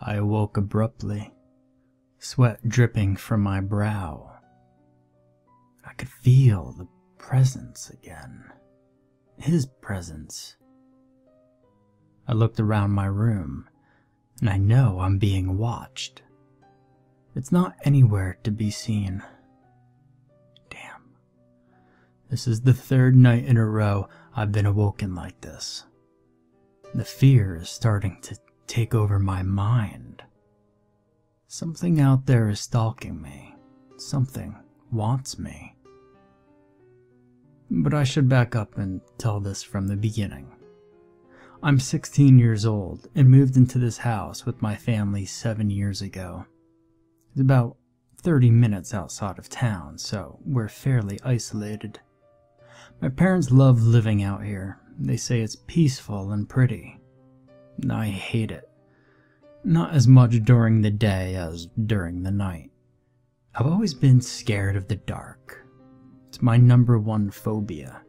I awoke abruptly, sweat dripping from my brow. I could feel the presence again. His presence. I looked around my room, and I know I'm being watched. It's not anywhere to be seen. Damn. This is the third night in a row I've been awoken like this. The fear is starting to take over my mind. Something out there is stalking me. Something wants me. But I should back up and tell this from the beginning. I'm 16 years old and moved into this house with my family 7 years ago. It's about 30 minutes outside of town, so we're fairly isolated. My parents love living out here. They say it's peaceful and pretty. I hate it. Not as much during the day as during the night. I've always been scared of the dark. It's my #1 phobia.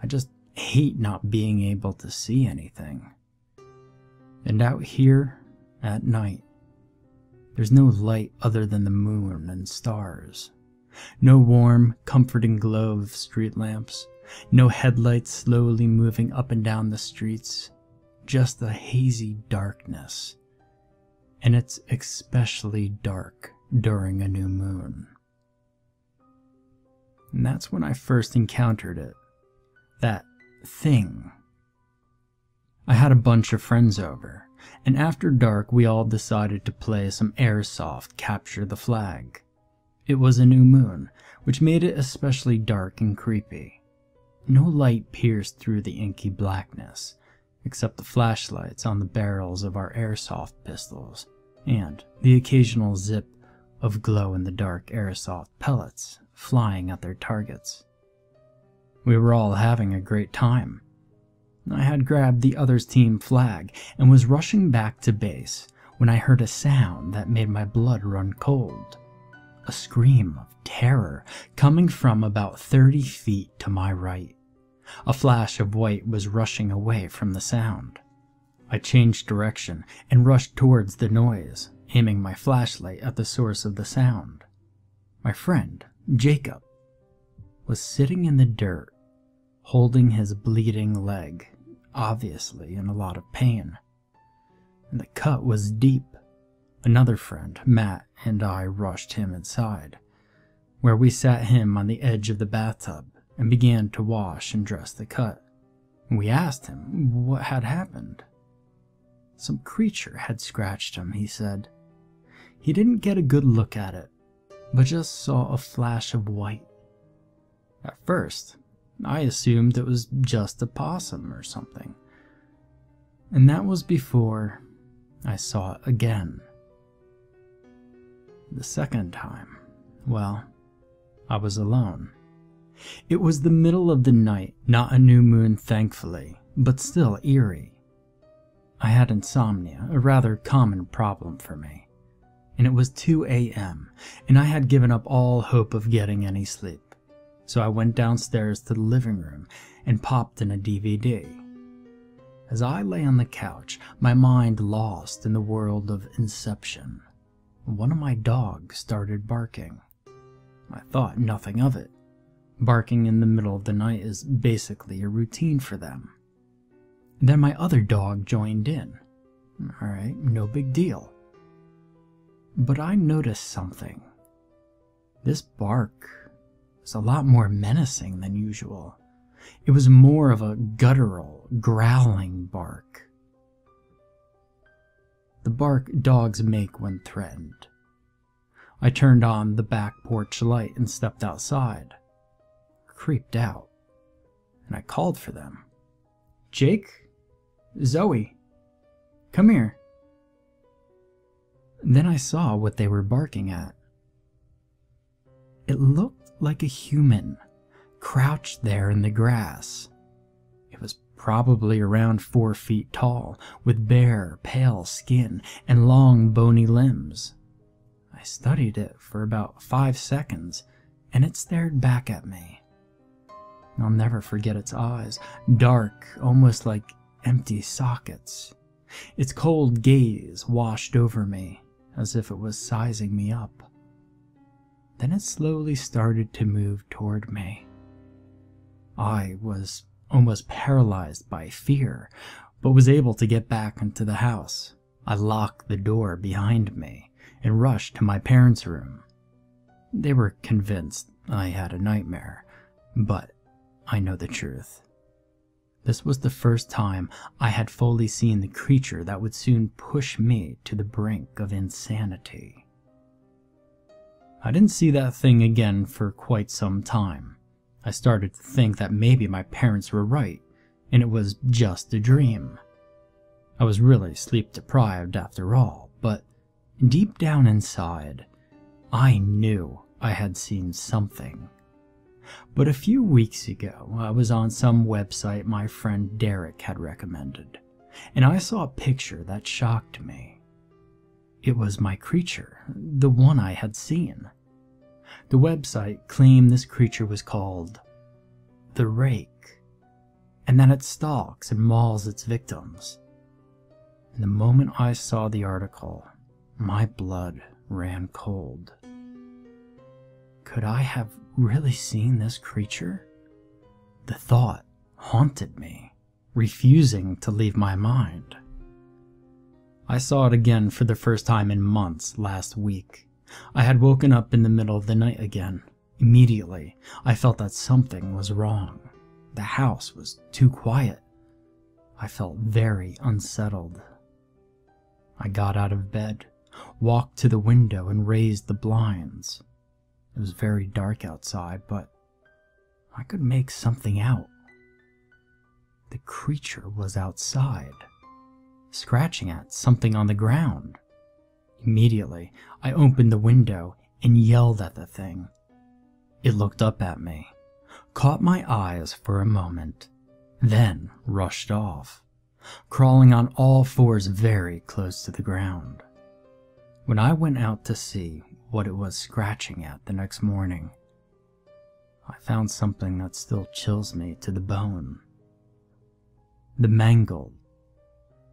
I just hate not being able to see anything. And out here, at night, there's no light other than the moon and stars. No warm, comforting glow of street lamps. No headlights slowly moving up and down the streets. Just a hazy darkness. And it's especially dark during a new moon. And that's when I first encountered it. That thing. I had a bunch of friends over, and after dark we all decided to play some airsoft capture the flag. It was a new moon, which made it especially dark and creepy. No light pierced through the inky blackness, except the flashlights on the barrels of our airsoft pistols, and the occasional zip of glow-in-the-dark airsoft pellets flying at their targets. We were all having a great time. I had grabbed the other's team flag and was rushing back to base when I heard a sound that made my blood run cold. A scream of terror coming from about 30 feet to my right. A flash of white was rushing away from the sound. I changed direction and rushed towards the noise, aiming my flashlight at the source of the sound. My friend, Jacob, was sitting in the dirt, holding his bleeding leg, obviously in a lot of pain. And the cut was deep. Another friend, Matt, and I rushed him inside, where we sat him on the edge of the bathtub and began to wash and dress the cut. We asked him what had happened. Some creature had scratched him, he said. He didn't get a good look at it, but just saw a flash of white. At first, I assumed it was just a possum or something. And that was before I saw it again. The second time, well, I was alone. It was the middle of the night, not a new moon thankfully, but still eerie. I had insomnia, a rather common problem for me. And it was 2 a.m., and I had given up all hope of getting any sleep. So I went downstairs to the living room and popped in a DVD. As I lay on the couch, my mind lost in the world of Inception, one of my dogs started barking. I thought nothing of it. Barking in the middle of the night is basically a routine for them. Then my other dog joined in. Alright, no big deal. But I noticed something. This bark was a lot more menacing than usual. It was more of a guttural, growling bark. The bark dogs make when threatened. I turned on the back porch light and stepped outside. Creeped out, and I called for them. Jake? Zoe? Come here. Then I saw what they were barking at. It looked like a human, crouched there in the grass. It was probably around 4 feet tall, with bare, pale skin and long, bony limbs. I studied it for about 5 seconds, and it stared back at me. I'll never forget its eyes, dark, almost like empty sockets. Its cold gaze washed over me as if it was sizing me up. Then it slowly started to move toward me. I was almost paralyzed by fear, but was able to get back into the house. I locked the door behind me and rushed to my parents' room. They were convinced I had a nightmare, but I know the truth. This was the first time I had fully seen the creature that would soon push me to the brink of insanity. I didn't see that thing again for quite some time. I started to think that maybe my parents were right, and it was just a dream. I was really sleep deprived after all, but deep down inside, I knew I had seen something. But a few weeks ago, I was on some website my friend Derek had recommended, and I saw a picture that shocked me. It was my creature, the one I had seen. The website claimed this creature was called the Rake, and that it stalks and mauls its victims. And the moment I saw the article, my blood ran cold. Could I have really seen this creature? The thought haunted me, refusing to leave my mind. I saw it again for the first time in months last week. I had woken up in the middle of the night again. Immediately, I felt that something was wrong. The house was too quiet. I felt very unsettled. I got out of bed, walked to the window and raised the blinds. It was very dark outside, but I could make something out. The creature was outside, scratching at something on the ground. Immediately, I opened the window and yelled at the thing. It looked up at me, caught my eyes for a moment, then rushed off, crawling on all fours very close to the ground. When I went out to see what it was scratching at the next morning, I found something that still chills me to the bone. The mangled,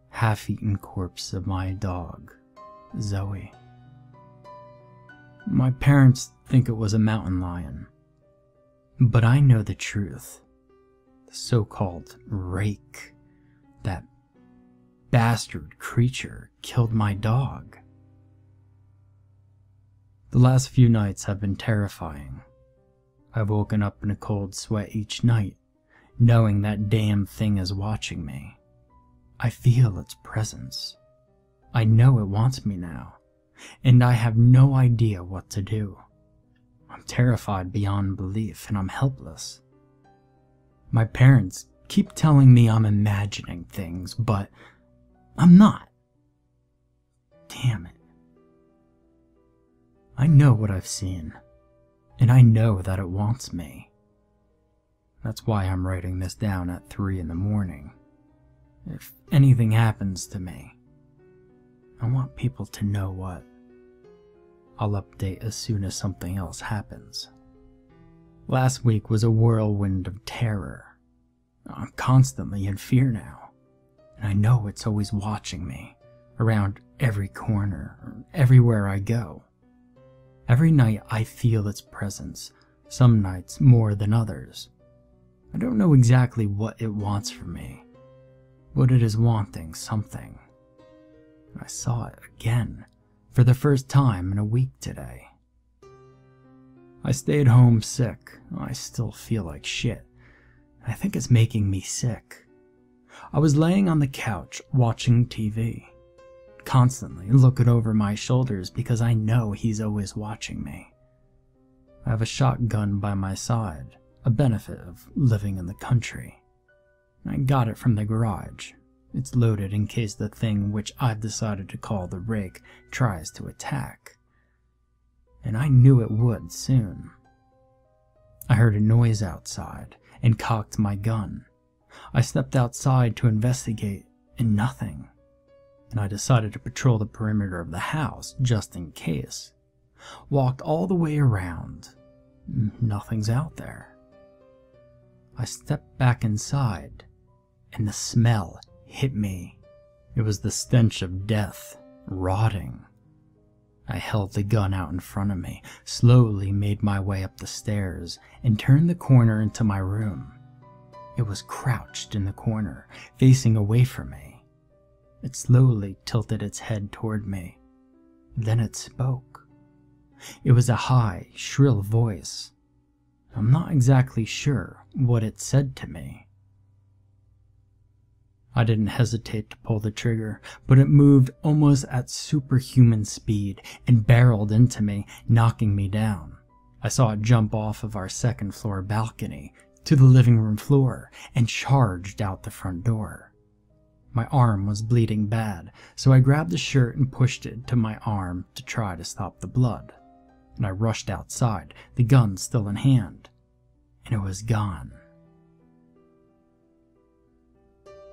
half-eaten corpse of my dog, Zoe. My parents think it was a mountain lion, but I know the truth. The so-called Rake, that bastard creature, killed my dog. The last few nights have been terrifying. I've woken up in a cold sweat each night, knowing that damn thing is watching me. I feel its presence. I know it wants me now, and I have no idea what to do. I'm terrified beyond belief, and I'm helpless. My parents keep telling me I'm imagining things, but I'm not. Damn it. I know what I've seen, and I know that it wants me. That's why I'm writing this down at 3 in the morning. If anything happens to me, I want people to know what. I'll update as soon as something else happens. Last week was a whirlwind of terror. I'm constantly in fear now, and I know it's always watching me, around every corner, everywhere I go. Every night I feel its presence, some nights more than others. I don't know exactly what it wants from me, but it is wanting something. I saw it again, for the first time in a week today. I stayed home sick. I still feel like shit. I think it's making me sick. I was laying on the couch watching TV, constantly looking over my shoulders because I know he's always watching me. I have a shotgun by my side, a benefit of living in the country. I got it from the garage. It's loaded in case the thing which I've decided to call the Rake tries to attack. And I knew it would soon. I heard a noise outside and cocked my gun. I stepped outside to investigate, and nothing. And I decided to patrol the perimeter of the house just in case. Walked all the way around. Nothing's out there. I stepped back inside, and the smell hit me. It was the stench of death, rotting. I held the gun out in front of me, slowly made my way up the stairs, and turned the corner into my room. It was crouched in the corner, facing away from me. It slowly tilted its head toward me. Then it spoke. It was a high, shrill voice. I'm not exactly sure what it said to me. I didn't hesitate to pull the trigger, but it moved almost at superhuman speed and barreled into me, knocking me down. I saw it jump off of our second-floor balcony to the living room floor and charged out the front door. My arm was bleeding bad, so I grabbed the shirt and pushed it to my arm to try to stop the blood. And I rushed outside, the gun still in hand, and it was gone.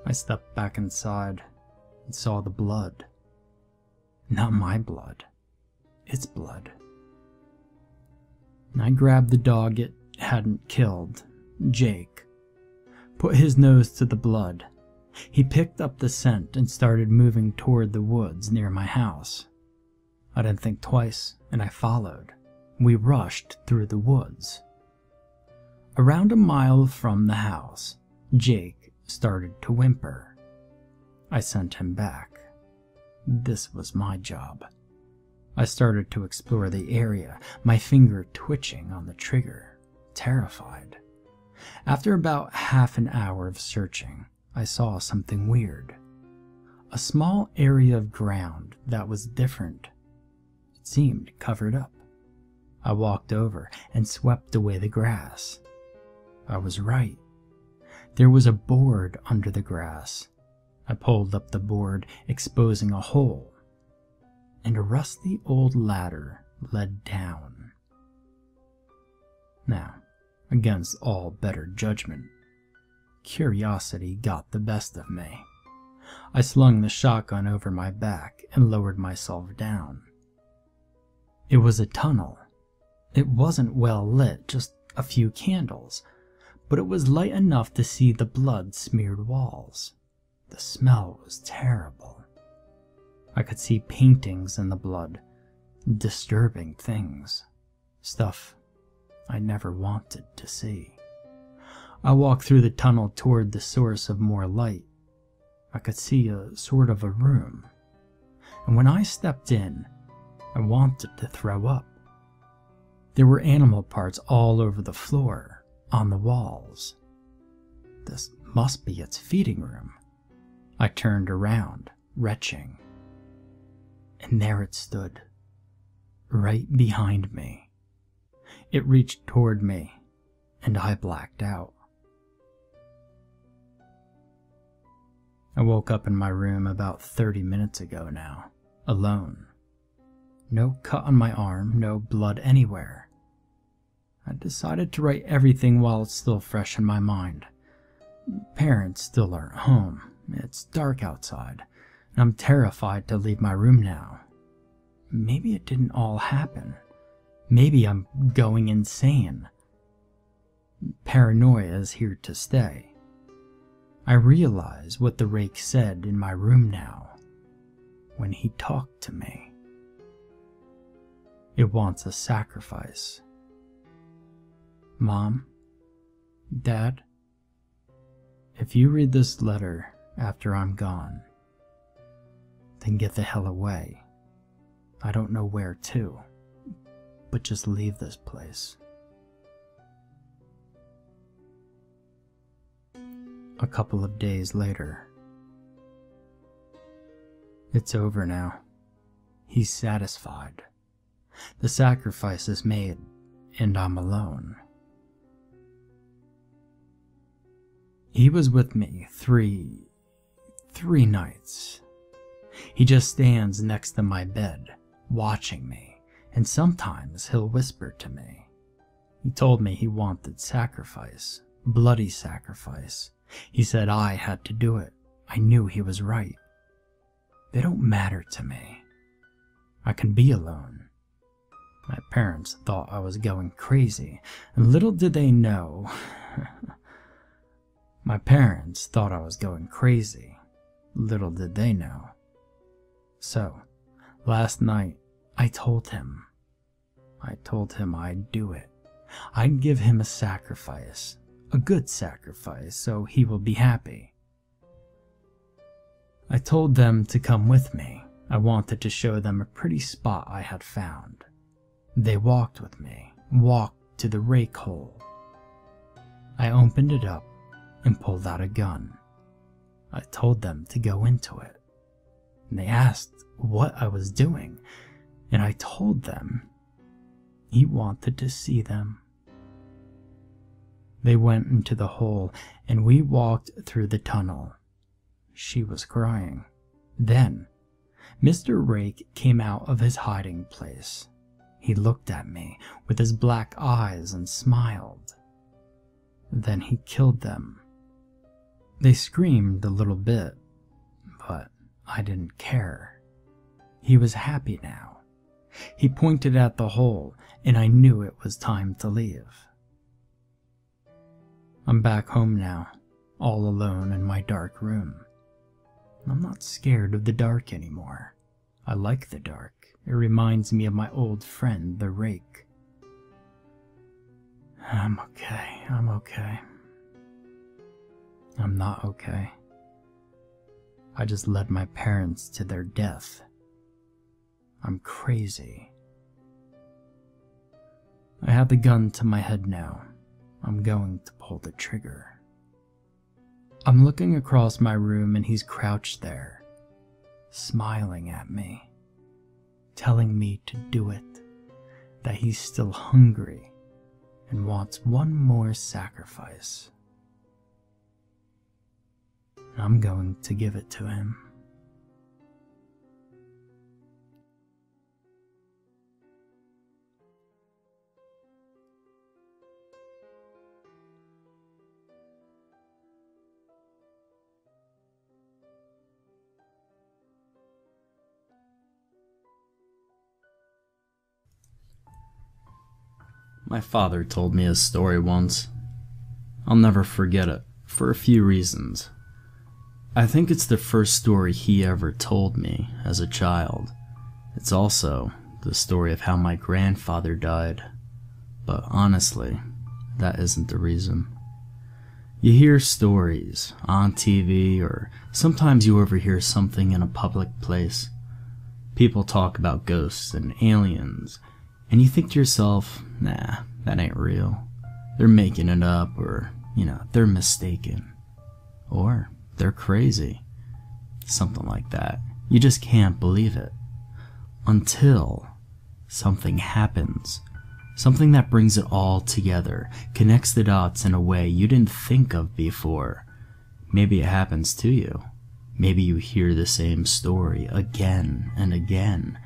I stepped back inside and saw the blood. Not my blood, its blood. And I grabbed the dog it hadn't killed, Jake, put his nose to the blood. He picked up the scent and started moving toward the woods near my house. I didn't think twice, and I followed. We rushed through the woods. Around a mile from the house, Jake started to whimper. I sent him back. This was my job. I started to explore the area, my finger twitching on the trigger, terrified. After about half an hour of searching, I saw something weird. A small area of ground that was different. It seemed covered up. I walked over and swept away the grass. I was right. There was a board under the grass. I pulled up the board, exposing a hole, and a rusty old ladder led down. Now, against all better judgment, curiosity got the best of me. I slung the shotgun over my back and lowered myself down. It was a tunnel. It wasn't well lit, just a few candles, but it was light enough to see the blood-smeared walls. The smell was terrible. I could see paintings in the blood, disturbing things, stuff I never wanted to see. I walked through the tunnel toward the source of more light. I could see a sort of a room, and when I stepped in, I wanted to throw up. There were animal parts all over the floor, on the walls. This must be its feeding room. I turned around, retching, and there it stood, right behind me. It reached toward me, and I blacked out. I woke up in my room about 30 minutes ago now, alone. No cut on my arm, no blood anywhere. I decided to write everything while it's still fresh in my mind. Parents still aren't home. It's dark outside, and I'm terrified to leave my room now. Maybe it didn't all happen. Maybe I'm going insane. Paranoia is here to stay. I realize what the rake said in my room now, when he talked to me. It wants a sacrifice. Mom, Dad, if you read this letter after I'm gone, then get the hell away. I don't know where to, but just leave this place. A couple of days later. It's over now. He's satisfied. The sacrifice is made, and I'm alone. He was with me three nights. He just stands next to my bed, watching me, and sometimes he'll whisper to me. He told me he wanted sacrifice, bloody sacrifice. He said I had to do it. I knew he was right. They don't matter to me. I can be alone. My parents thought I was going crazy, and little did they know. My parents thought I was going crazy. Little did they know. So, last night, I told him I'd do it. I'd give him a sacrifice, a good sacrifice, so he will be happy. I told them to come with me. I wanted to show them a pretty spot I had found. They walked with me, walked to the rake hole. I opened it up and pulled out a gun. I told them to go into it. And they asked what I was doing, and I told them he wanted to see them. They went into the hole, and we walked through the tunnel. She was crying. Then, Mr. Rake came out of his hiding place. He looked at me with his black eyes and smiled. Then he killed them. They screamed a little bit, but I didn't care. He was happy now. He pointed at the hole, and I knew it was time to leave. I'm back home now, all alone in my dark room. I'm not scared of the dark anymore. I like the dark. It reminds me of my old friend, the Rake. I'm okay. I'm not okay. I just led my parents to their death. I'm crazy. I have the gun to my head now. I'm going to pull the trigger. I'm looking across my room and he's crouched there, smiling at me, telling me to do it, that he's still hungry and wants one more sacrifice. I'm going to give it to him. My father told me a story once. I'll never forget it, for a few reasons. I think it's the first story he ever told me as a child. It's also the story of how my grandfather died. But honestly, that isn't the reason. You hear stories on TV, or sometimes you overhear something in a public place. People talk about ghosts and aliens, and you think to yourself, nah, that ain't real. They're making it up, or, they're mistaken. Or they're crazy. Something like that. You just can't believe it. Until something happens. Something that brings it all together, connects the dots in a way you didn't think of before. Maybe it happens to you. Maybe you hear the same story again and again,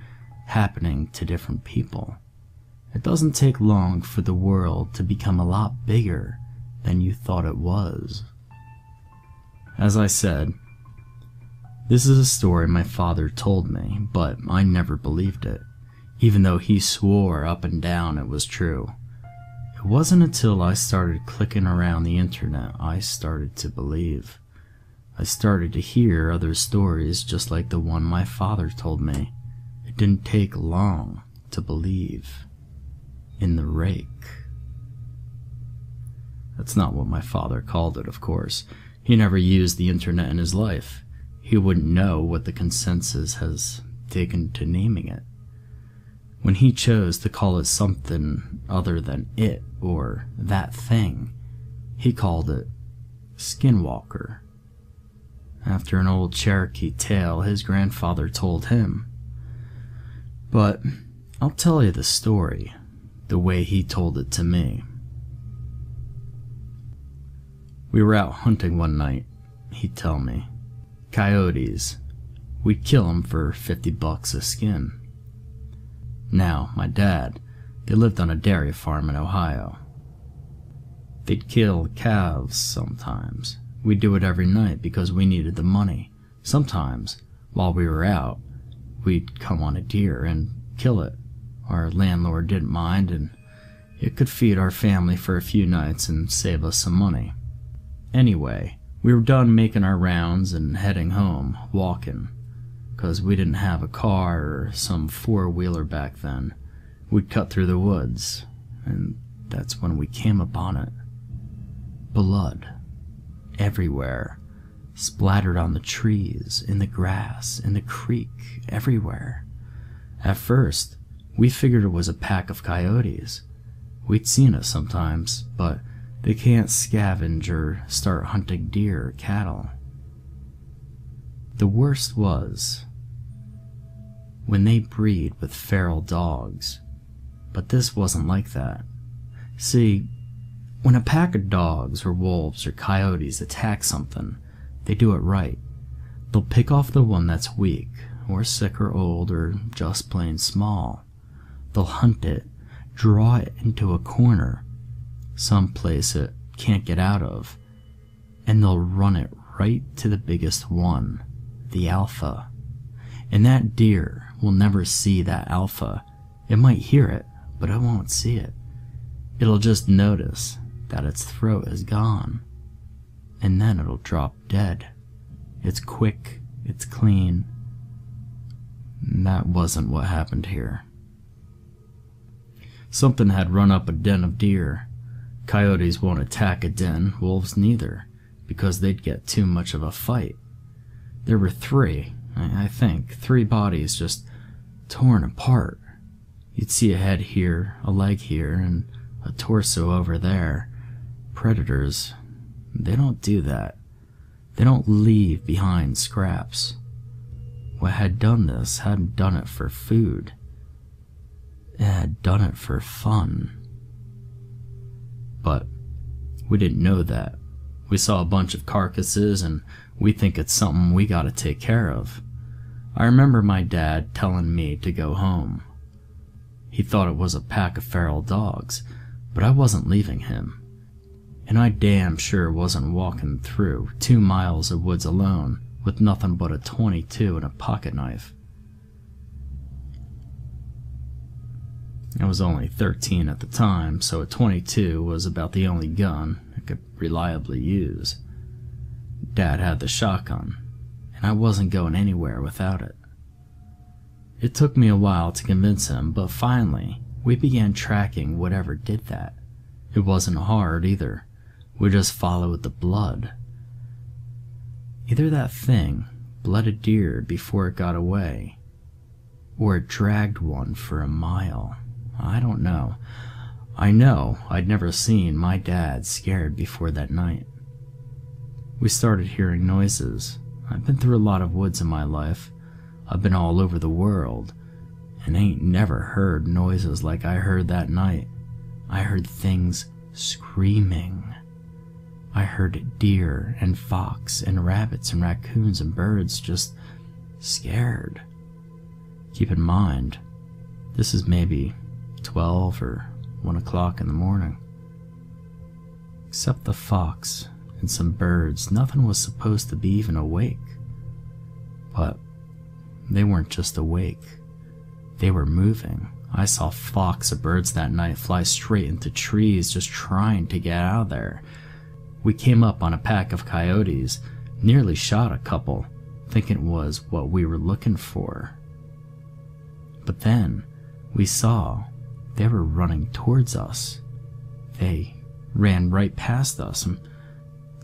happening to different people. It doesn't take long for the world to become a lot bigger than you thought it was. As I said, this is a story my father told me, but I never believed it, even though he swore up and down it was true. It wasn't until I started clicking around the internet I started to believe. I started to hear other stories just like the one my father told me. It didn't take long to believe in the Rake. That's not what my father called it, of course. He never used the internet in his life. He wouldn't know what the consensus has taken to naming it. When he chose to call it something other than it or that thing, he called it Skinwalker, after an old Cherokee tale his grandfather told him. But I'll tell you the story the way he told it to me. We were out hunting one night, he'd tell me. Coyotes. We'd kill them for $50 a skin. Now, my dad, they lived on a dairy farm in Ohio. They'd kill calves sometimes. We'd do it every night because we needed the money. Sometimes, while we were out, we'd come on a deer and kill it. Our landlord didn't mind, and it could feed our family for a few nights and save us some money. Anyway, We were done making our rounds and heading home, walking, 'cause we didn't have a car or some four-wheeler back then. We'd cut through the woods, and that's when we came upon it. Blood. Everywhere. Splattered on the trees, in the grass, in the creek, everywhere. At first, we figured it was a pack of coyotes. We'd seen it sometimes, but they can't scavenge or start hunting deer or cattle. The worst was when they breed with feral dogs, but this wasn't like that. See, when a pack of dogs or wolves or coyotes attack something, they do it right. They'll pick off the one that's weak, or sick or old, or just plain small. They'll hunt it, draw it into a corner, someplace it can't get out of, and they'll run it right to the biggest one, the alpha. And that deer will never see that alpha. It might hear it, but it won't see it. It'll just notice that its throat is gone, and then it'll drop dead. It's quick, it's clean. That wasn't what happened here. Something had run up a den of deer. Coyotes won't attack a den, wolves neither, because they'd get too much of a fight. There were three, I think, 3 bodies just torn apart. You'd see a head here, a leg here, and a torso over there. Predators, they don't do that. They don't leave behind scraps. What had done this hadn't done it for food. It had done it for fun. But we didn't know that. We saw a bunch of carcasses and we think it's something we gotta take care of. I remember my dad telling me to go home. He thought it was a pack of feral dogs, but I wasn't leaving him. And I damn sure wasn't walking through 2 miles of woods alone with nothing but a .22 and a pocket knife. I was only 13 at the time, so a .22 was about the only gun I could reliably use. Dad had the shotgun, and I wasn't going anywhere without it. It took me a while to convince him, but finally, we began tracking whatever did that. It wasn't hard either. We just followed the blood. Either that thing bled a deer before it got away, or it dragged one for a mile. I don't know. I know I'd never seen my dad scared before that night. We started hearing noises. I've been through a lot of woods in my life. I've been all over the world, and ain't never heard noises like I heard that night. I heard things screaming. I heard deer and fox and rabbits and raccoons and birds just scared. Keep in mind, this is maybe 12 or 1 o'clock in the morning. Except the fox and some birds, nothing was supposed to be even awake. But they weren't just awake. They were moving. I saw flocks of birds that night fly straight into trees just trying to get out of there. We came up on a pack of coyotes, nearly shot a couple, thinking it was what we were looking for. But then we saw they were running towards us. They ran right past us and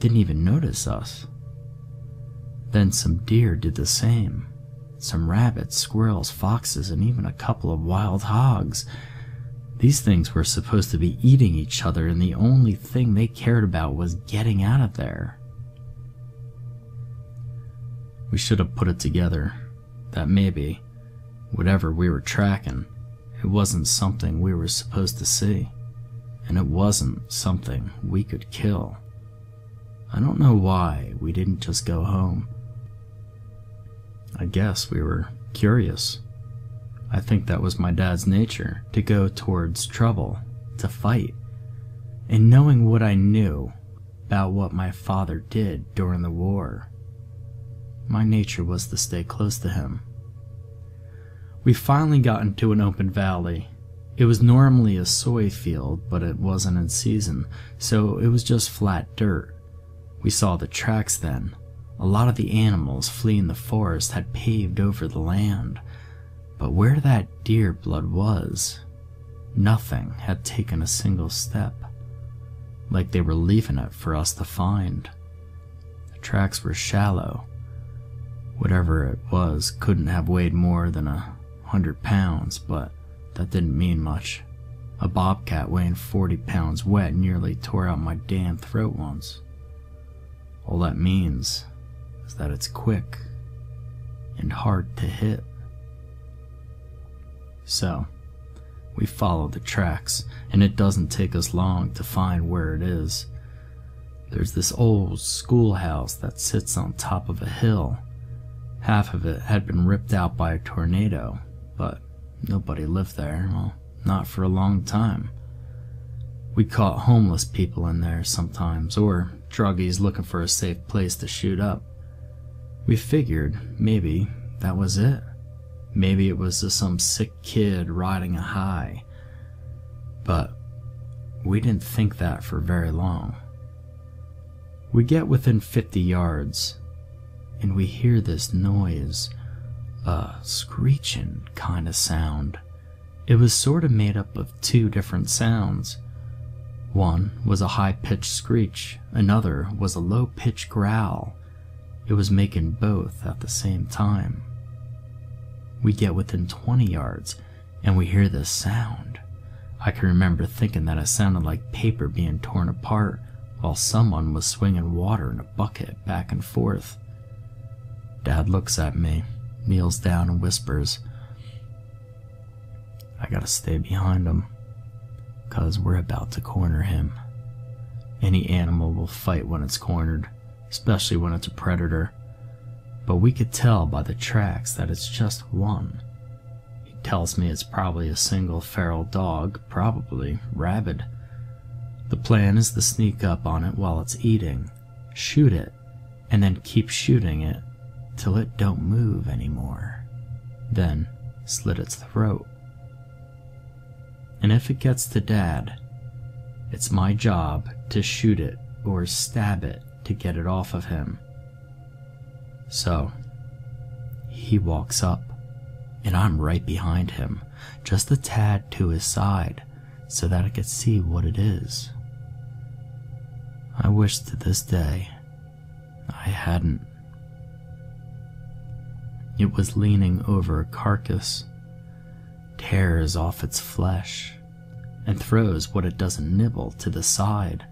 didn't even notice us. Then some deer did the same. Some rabbits, squirrels, foxes, and even a couple of wild hogs. These things were supposed to be eating each other, and the only thing they cared about was getting out of there. We should have put it together that maybe, whatever we were tracking, it wasn't something we were supposed to see, and it wasn't something we could kill. I don't know why we didn't just go home. I guess we were curious. I think that was my dad's nature, to go towards trouble, to fight. And knowing what I knew about what my father did during the war, my nature was to stay close to him. We finally got into an open valley. It was normally a soy field, but it wasn't in season, so it was just flat dirt. We saw the tracks then. A lot of the animals fleeing the forest had paved over the land, but where that deer blood was, nothing had taken a single step, like they were leaving it for us to find. The tracks were shallow. Whatever it was couldn't have weighed more than 100 pounds, but that didn't mean much. A bobcat weighing 40 pounds wet nearly tore out my damn throat once. All that means is that it's quick and hard to hit. So, we follow the tracks, and it doesn't take us long to find where it is. There's this old schoolhouse that sits on top of a hill. Half of it had been ripped out by a tornado, but nobody lived there, well, not for a long time. We caught homeless people in there sometimes, or druggies looking for a safe place to shoot up. We figured maybe that was it. Maybe it was just some sick kid riding a high. But we didn't think that for very long. We get within 50 yards, and we hear this noise, a screeching kind of sound. It was sort of made up of two different sounds. One was a high-pitched screech, another was a low-pitched growl. It was making both at the same time. We get within 20 yards, and we hear this sound. I can remember thinking that it sounded like paper being torn apart, while someone was swinging water in a bucket back and forth. Dad looks at me, kneels down and whispers, "I gotta stay behind him, 'cause we're about to corner him." Any animal will fight when it's cornered, especially when it's a predator. But we could tell by the tracks that it's just one. He tells me it's probably a single feral dog, probably rabid. The plan is to sneak up on it while it's eating, shoot it, and then keep shooting it till it don't move anymore. Then slit its throat. And if it gets to Dad, it's my job to shoot it or stab it to get it off of him. So, he walks up, and I'm right behind him, just a tad to his side, so that I could see what it is. I wish to this day I hadn't. It was leaning over a carcass, tears off its flesh, and throws what it doesn't nibble to the side.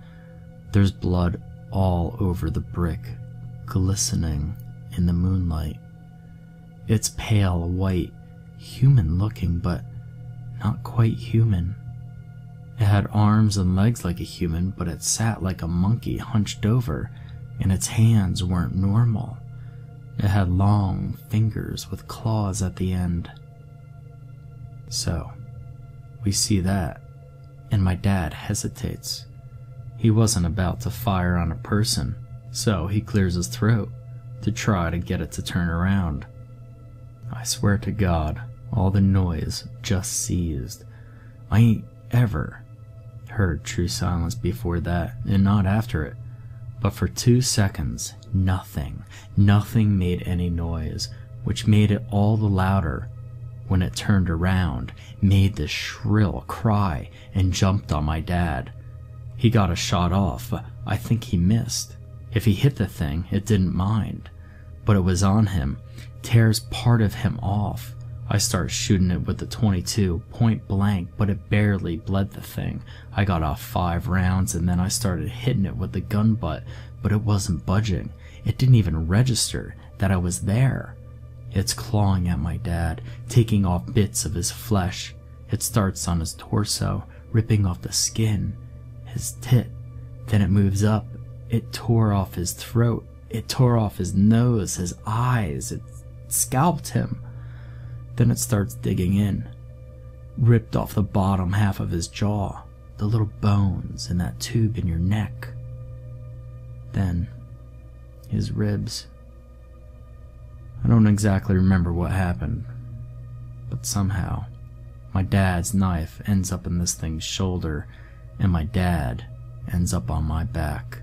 There's blood all over the brick, glistening in the moonlight. It's pale white, human looking, but not quite human. It had arms and legs like a human, but it sat like a monkey hunched over, and its hands weren't normal. It had long fingers with claws at the end. So, we see that, and my dad hesitates. He wasn't about to fire on a person, so he clears his throat to try to get it to turn around. I swear to God, all the noise just ceased. I ain't ever heard true silence before that, and not after it. But for 2 seconds, nothing made any noise, which made it all the louder when it turned around, made this shrill cry, and jumped on my dad. He got a shot off, but I think he missed. If he hit the thing, it didn't mind. But it was on him, tears part of him off. I start shooting it with the .22, point blank, but it barely bled the thing. I got off 5 rounds, and then I started hitting it with the gun butt, but it wasn't budging. It didn't even register that I was there. It's clawing at my dad, taking off bits of his flesh. It starts on his torso, ripping off the skin, his tit. Then it moves up. It tore off his throat. It tore off his nose, his eyes. It scalped him. Then it starts digging in. Ripped off the bottom half of his jaw, the little bones and that tube in your neck. Then, his ribs. I don't exactly remember what happened, but somehow, my dad's knife ends up in this thing's shoulder, and my dad ends up on my back,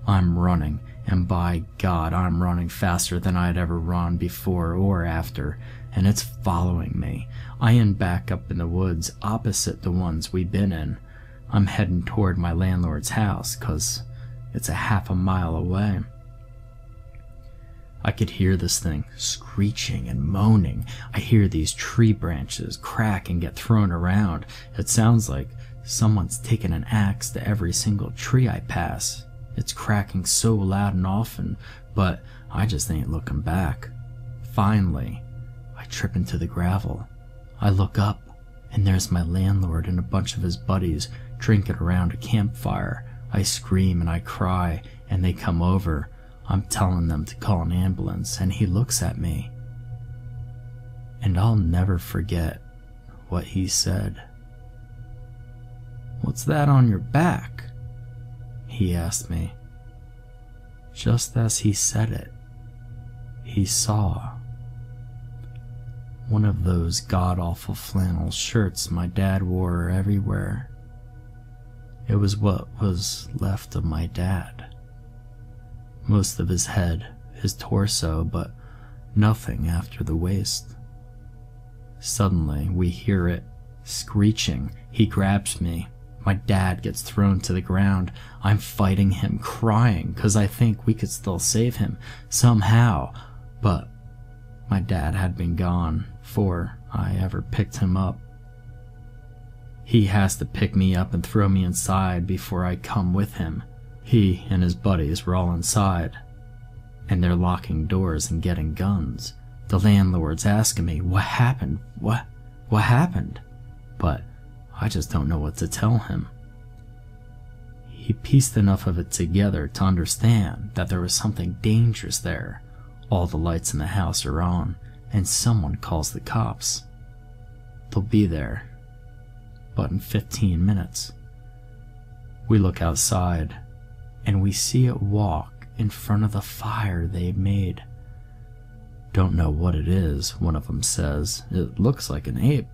I'm running, and by God, I'm running faster than I'd ever run before or after, and it's following me. I end back up in the woods opposite the ones we've been in. I'm heading toward my landlord's house, 'cause it's a half a mile away. I could hear this thing screeching and moaning. I hear these tree branches crack and get thrown around. It sounds like someone's taken an axe to every single tree I pass. It's cracking so loud and often, but I just ain't looking back. Finally, I trip into the gravel. I look up, and there's my landlord and a bunch of his buddies drinking around a campfire. I scream and I cry, and they come over. I'm telling them to call an ambulance, and he looks at me. And I'll never forget what he said. "What's that on your back?" he asked me. Just as he said it, he saw one of those god-awful flannel shirts my dad wore everywhere. It was what was left of my dad. Most of his head, his torso, but nothing after the waist. Suddenly, we hear it screeching. He grabs me. My dad gets thrown to the ground. I'm fighting him, crying, 'cause I think we could still save him somehow. But my dad had been gone before I ever picked him up. He has to pick me up and throw me inside before I come with him. He and his buddies were all inside, and they're locking doors and getting guns. The landlord's asking me, "What happened? What happened?" But I just don't know what to tell him. He pieced enough of it together to understand that there was something dangerous there. All the lights in the house are on, and someone calls the cops. They'll be there, but in 15 minutes. We look outside, and we see it walk in front of the fire they made. "Don't know what it is," one of them says. "It looks like an ape."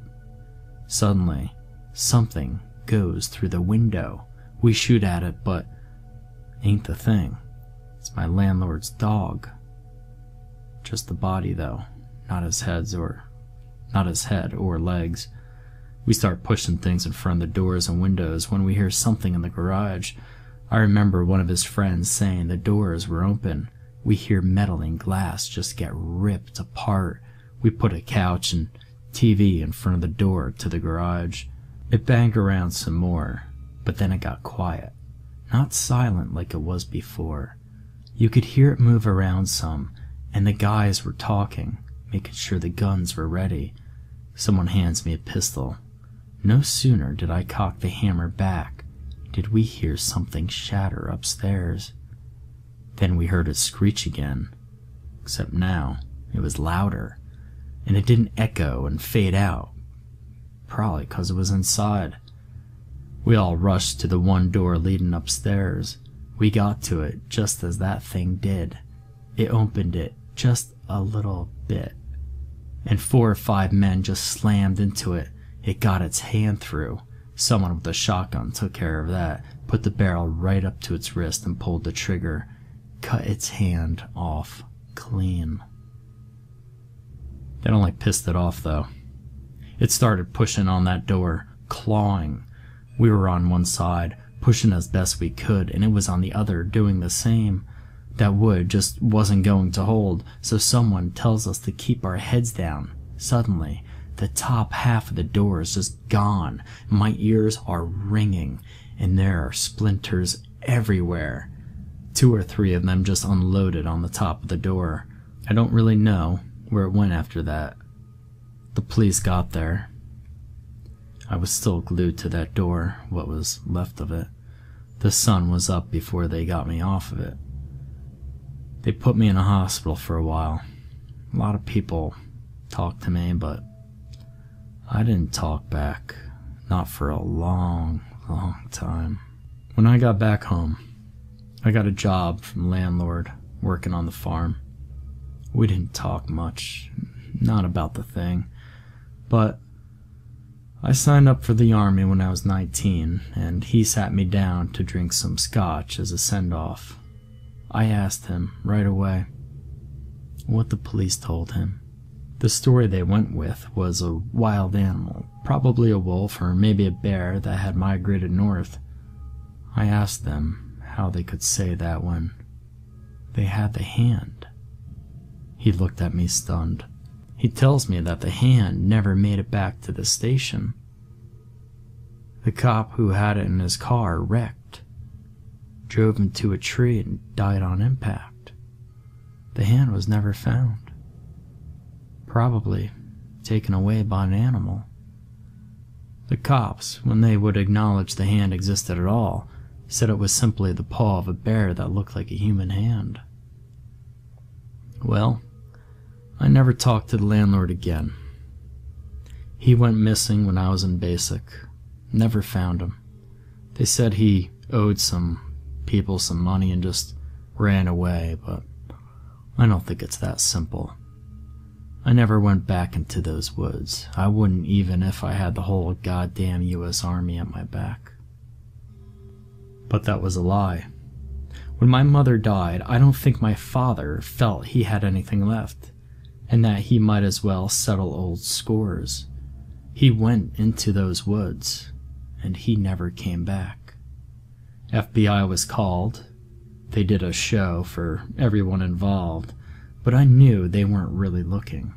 Suddenly, something goes through the window. We shoot at it, but ain't the thing. It's my landlord's dog. Just the body, though, not his head or legs. We start pushing things in front of the doors and windows when we hear something in the garage. I remember one of his friends saying the doors were open. We hear metal and glass just get ripped apart. We put a couch and TV in front of the door to the garage. It banged around some more, but then it got quiet. Not silent like it was before. You could hear it move around some, and the guys were talking, making sure the guns were ready. Someone hands me a pistol. No sooner did I cock the hammer back did we hear something shatter upstairs. Then we heard it screech again, except now it was louder, and it didn't echo and fade out, probably 'cause it was inside. We all rushed to the one door leading upstairs. We got to it just as that thing did. It opened it just a little bit, and 4 or 5 men just slammed into it. It got its hand through. Someone with a shotgun took care of that, put the barrel right up to its wrist and pulled the trigger. Cut its hand off clean. That only pissed it off, though. It started pushing on that door, clawing. We were on one side, pushing as best we could, and it was on the other, doing the same. That wood just wasn't going to hold, so someone tells us to keep our heads down. Suddenly, the top half of the door is just gone. My ears are ringing, and there are splinters everywhere. 2 or 3 of them just unloaded on the top of the door. I don't really know where it went after that. The police got there. I was still glued to that door, what was left of it. The sun was up before they got me off of it. They put me in a hospital for a while. A lot of people talked to me, but I didn't talk back. Not for a long, long time. When I got back home, I got a job from the landlord working on the farm. We didn't talk much, not about the thing, but I signed up for the army when I was 19, and he sat me down to drink some scotch as a send-off. I asked him right away what the police told him. The story they went with was a wild animal, probably a wolf or maybe a bear that had migrated north. I asked them how they could say that when they had the hand. He looked at me stunned. He tells me that the hand never made it back to the station. The cop who had it in his car wrecked, drove into a tree and died on impact. The hand was never found. Probably taken away by an animal. The cops, when they would acknowledge the hand existed at all, said it was simply the paw of a bear that looked like a human hand. Well, I never talked to the landlord again. He went missing when I was in basic. Never found him. They said he owed some people some money and just ran away, but I don't think it's that simple. I never went back into those woods. I wouldn't even if I had the whole goddamn US Army at my back. But that was a lie. When my mother died, I don't think my father felt he had anything left, and that he might as well settle old scores. He went into those woods, and he never came back. FBI was called. They did a show for everyone involved, but I knew they weren't really looking.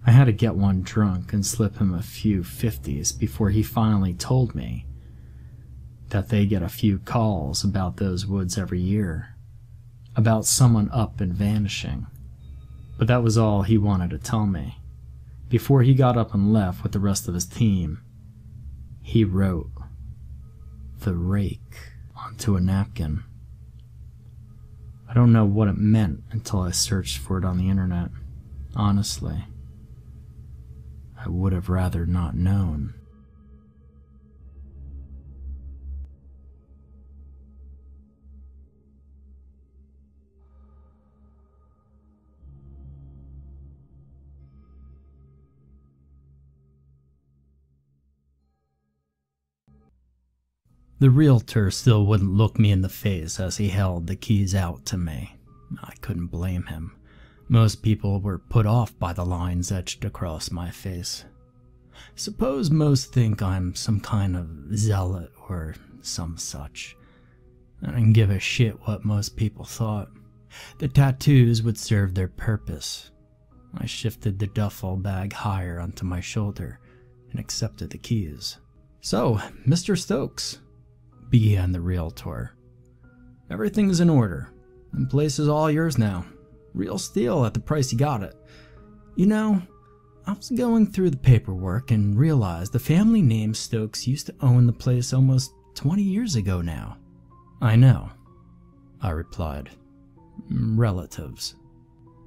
I had to get one drunk and slip him a few 50s before he finally told me that they get a few calls about those woods every year, about someone up and vanishing. But that was all he wanted to tell me. Before he got up and left with the rest of his team, he wrote "The Rake" onto a napkin. I don't know what it meant until I searched for it on the internet. Honestly, I would have rather not known. The realtor still wouldn't look me in the face as he held the keys out to me. I couldn't blame him. Most people were put off by the lines etched across my face. Suppose most think I'm some kind of zealot or some such. I didn't give a shit what most people thought. The tattoos would serve their purpose. I shifted the duffel bag higher onto my shoulder and accepted the keys. "So, Mr. Stokes," began the realtor, "everything's in order. The place is all yours now. Real steal at the price you got it. You know, I was going through the paperwork and realized the family name Stokes used to own the place almost 20 years ago now." "I know," I replied. "Relatives."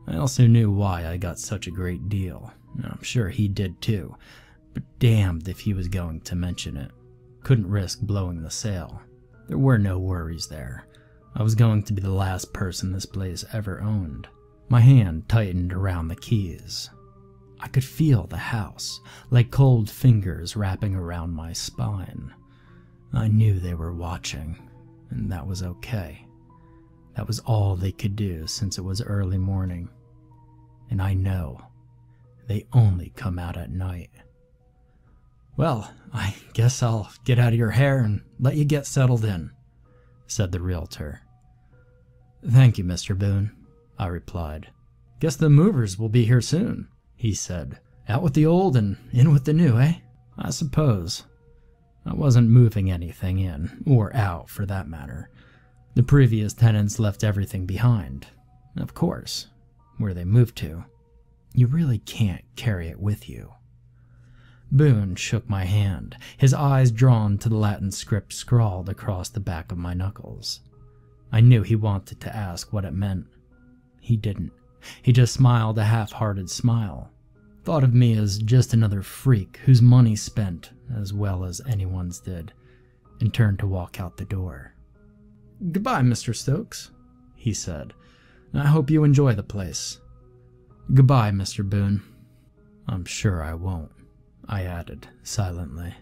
I also knew why I got such a great deal. I'm sure he did too, but damned if he was going to mention it. Couldn't risk blowing the sale. There were no worries there. I was going to be the last person this place ever owned. My hand tightened around the keys. I could feel the house, like cold fingers wrapping around my spine. I knew they were watching, and that was okay. That was all they could do since it was early morning. And I know they only come out at night. "Well, I guess I'll get out of your hair and let you get settled in," said the realtor. "Thank you, Mr. Boone," I replied. "Guess the movers will be here soon," he said. "Out with the old and in with the new, eh?" I suppose. I wasn't moving anything in, or out for that matter. The previous tenants left everything behind. Of course, where they moved to. You really can't carry it with you. Boone shook my hand, his eyes drawn to the Latin script scrawled across the back of my knuckles. I knew he wanted to ask what it meant. He didn't. He just smiled a half-hearted smile. Thought of me as just another freak whose money spent as well as anyone's did, and turned to walk out the door. "Goodbye, Mr. Stokes," he said. "I hope you enjoy the place." "Goodbye, Mr. Boone." "I'm sure I won't," I added silently.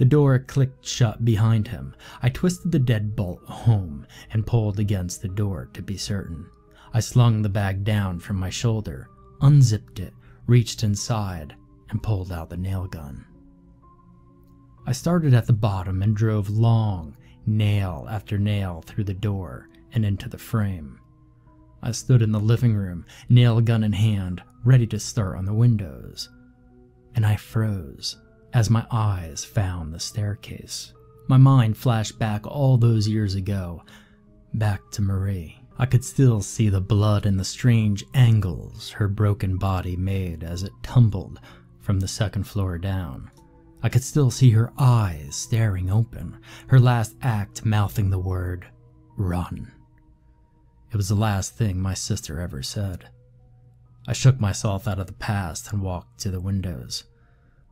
The door clicked shut behind him. I twisted the deadbolt home and pulled against the door to be certain. I slung the bag down from my shoulder, unzipped it, reached inside, and pulled out the nail gun. I started at the bottom and drove long, nail after nail through the door and into the frame. I stood in the living room, nail gun in hand, ready to start on the windows. And I froze as my eyes found the staircase. My mind flashed back all those years ago, back to Marie. I could still see the blood and the strange angles her broken body made as it tumbled from the second floor down. I could still see her eyes staring open, her last act mouthing the word, "Run." It was the last thing my sister ever said. I shook myself out of the past and walked to the windows.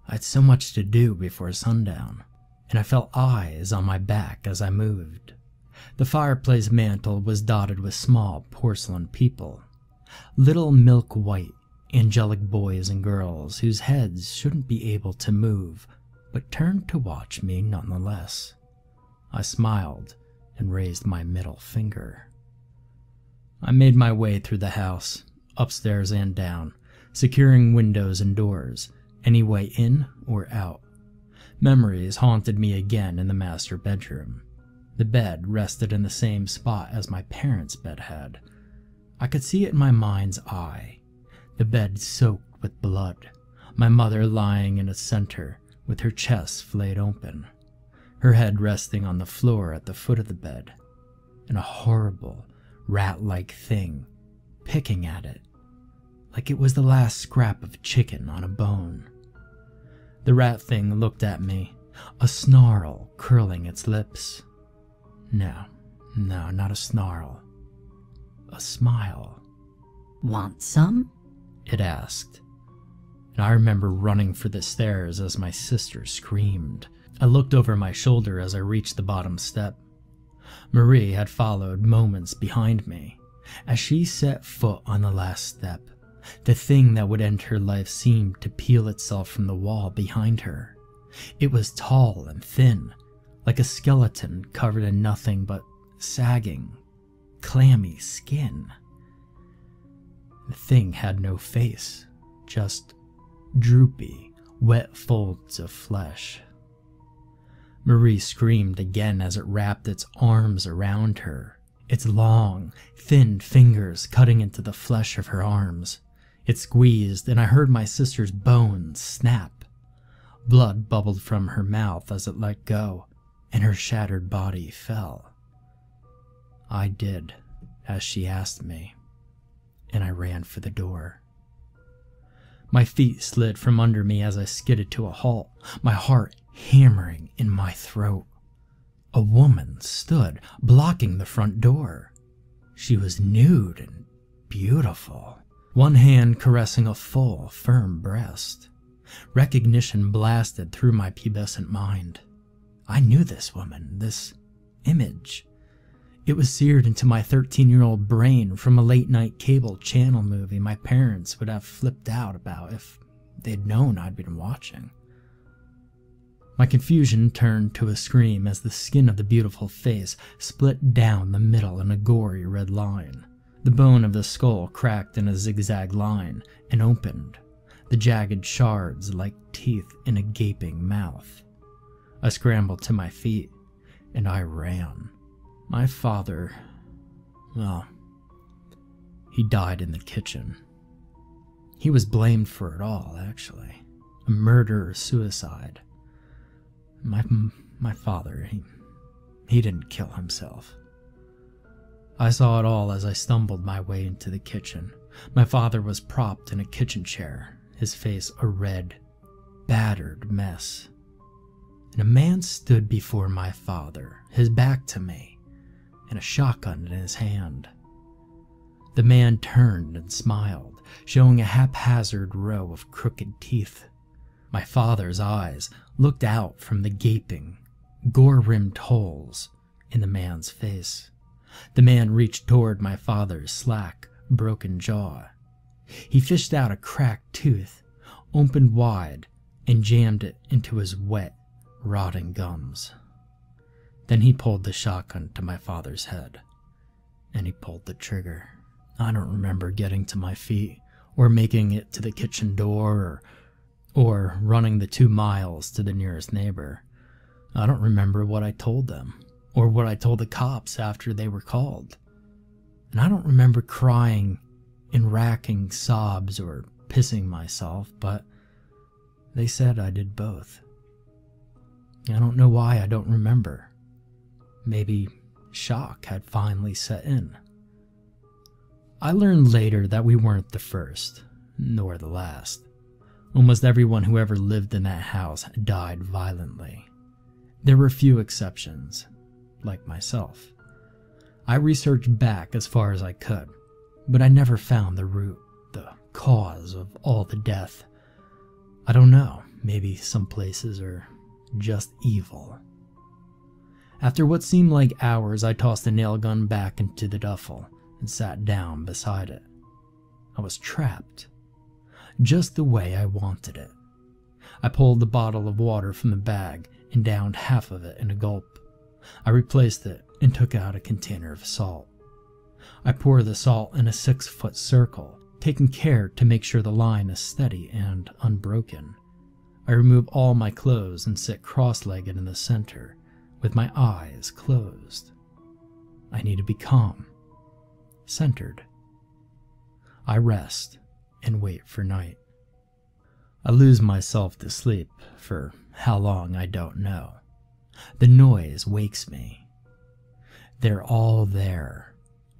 I had so much to do before sundown, and I felt eyes on my back as I moved. The fireplace mantel was dotted with small porcelain people, little milk-white, angelic boys and girls whose heads shouldn't be able to move, but turned to watch me nonetheless. I smiled and raised my middle finger. I made my way through the house, upstairs and down, securing windows and doors, any way in or out. Memories haunted me again in the master bedroom. The bed rested in the same spot as my parents' bed had. I could see it in my mind's eye. The bed soaked with blood, my mother lying in its center with her chest flayed open, her head resting on the floor at the foot of the bed, and a horrible, rat-like thing picking at it, like it was the last scrap of chicken on a bone. The rat thing looked at me, a snarl curling its lips. No, not a snarl. A smile. "Want some?" it asked. And I remember running for the stairs as my sister screamed. I looked over my shoulder as I reached the bottom step. Marie had followed moments behind me. As she set foot on the last step, the thing that would end her life seemed to peel itself from the wall behind her. It was tall and thin, like a skeleton covered in nothing but sagging, clammy skin. The thing had no face, just droopy, wet folds of flesh. Marie screamed again as it wrapped its arms around her, its long, thin fingers cutting into the flesh of her arms. It squeezed, and I heard my sister's bones snap. Blood bubbled from her mouth as it let go, and her shattered body fell. I did as she asked me, and I ran for the door. My feet slid from under me as I skidded to a halt, my heart hammering in my throat. A woman stood blocking the front door. She was nude and beautiful, one hand caressing a full, firm breast. Recognition blasted through my pubescent mind. I knew this woman, this image. It was seared into my 13-year-old brain from a late-night cable channel movie my parents would have flipped out about if they'd known I'd been watching. My confusion turned to a scream as the skin of the beautiful face split down the middle in a gory red line. The bone of the skull cracked in a zigzag line and opened, the jagged shards like teeth in a gaping mouth. I scrambled to my feet, and I ran. My father, well, he died in the kitchen. He was blamed for it all, actually. A murder-suicide. My father, he didn't kill himself. I saw it all as I stumbled my way into the kitchen. My father was propped in a kitchen chair, his face a red, battered mess. And a man stood before my father, his back to me, and a shotgun in his hand. The man turned and smiled, showing a haphazard row of crooked teeth. My father's eyes looked out from the gaping, gore-rimmed holes in the man's face. The man reached toward my father's slack, broken jaw. He fished out a cracked tooth, opened wide, and jammed it into his wet, rotting gums. Then he pulled the shotgun to my father's head, and he pulled the trigger. I don't remember getting to my feet, or making it to the kitchen door, or running the 2 miles to the nearest neighbor. I don't remember what I told them, or what I told the cops after they were called. And I don't remember crying in racking sobs or pissing myself, but they said I did both. I don't know why I don't remember. Maybe shock had finally set in. I learned later that we weren't the first, nor the last. Almost everyone who ever lived in that house died violently. There were few exceptions, like myself. I researched back as far as I could, but I never found the root, the cause of all the death. I don't know, maybe some places are just evil. After what seemed like hours, I tossed the nail gun back into the duffel and sat down beside it. I was trapped, just the way I wanted it. I pulled the bottle of water from the bag and downed half of it in a gulp. I replaced it and took out a container of salt. I pour the salt in a 6-foot circle, taking care to make sure the line is steady and unbroken. I remove all my clothes and sit cross-legged in the center, with my eyes closed. I need to be calm, centered. I rest and wait for night. I lose myself to sleep, for how long I don't know. The noise wakes me. They're all there,